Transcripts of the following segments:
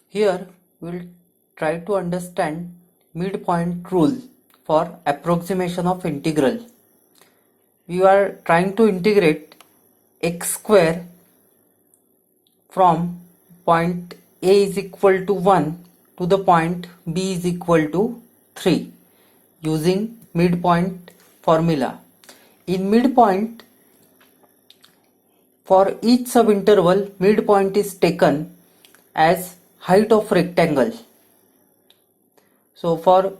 Here we'll try to understand midpoint rule for approximation of integral. We are trying to integrate x square from point A is equal to 1 to the point B is equal to 3 using midpoint formula. In midpoint, for each subinterval, midpoint is taken as height of rectangle. So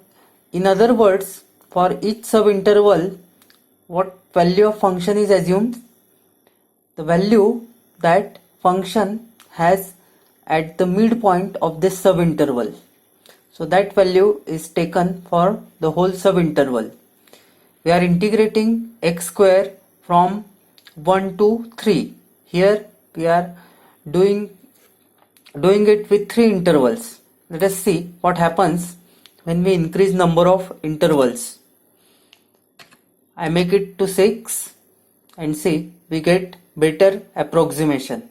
in other words, for each subinterval, what value of function is assumed? The value that function has at the midpoint of this subinterval. So that value is taken for the whole subinterval. We are integrating x square from 1 to 3. Here we are doing it with 3 intervals. Let us see what happens when we increase number of intervals. I make it to 6 and see we get better approximation.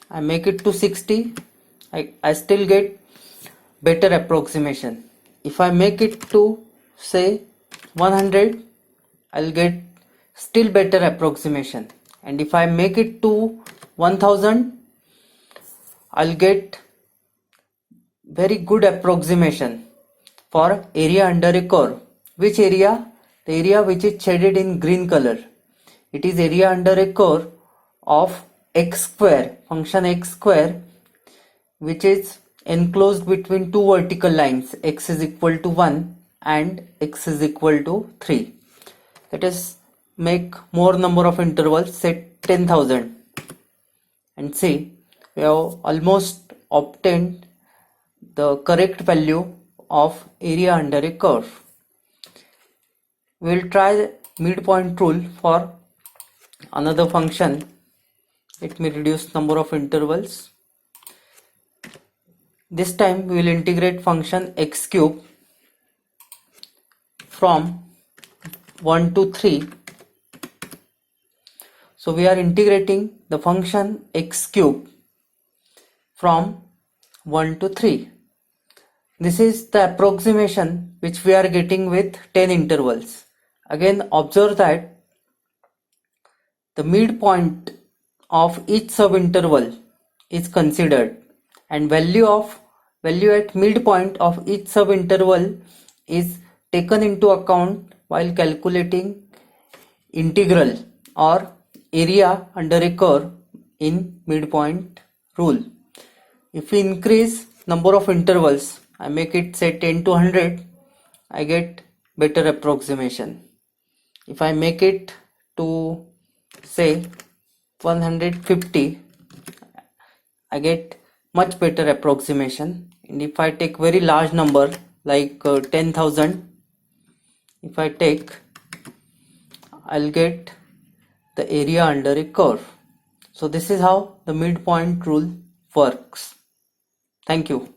I make it to 60, I still get better approximation. If I make it to say 100, I'll get still better approximation. And if I make it to 1000, I'll get very good approximation for area under a curve. Which area? The area which is shaded in green color. It is area under a curve of x square, function x square, which is enclosed between two vertical lines, x is equal to 1 and x is equal to 3. Let us make more number of intervals, say 10,000, and see we have almost obtained the correct value of area under a curve. We will try midpoint rule for another function. Let me reduce number of intervals. This time we will integrate function x cube from 1 to 3. So we are integrating the function x cube from 1 to 3. This is the approximation which we are getting with 10 intervals. Again, observe that the midpoint of each subinterval is considered, and value at midpoint of each subinterval is taken into account while calculating integral or area under a curve in midpoint rule. If we increase number of intervals, I make it say 10 to 100, I get better approximation. If I make it to say 150, I get much better approximation. And if I take very large number like 10,000, if I take, I'll get the area under a curve. So this is how the midpoint rule works. Thank you.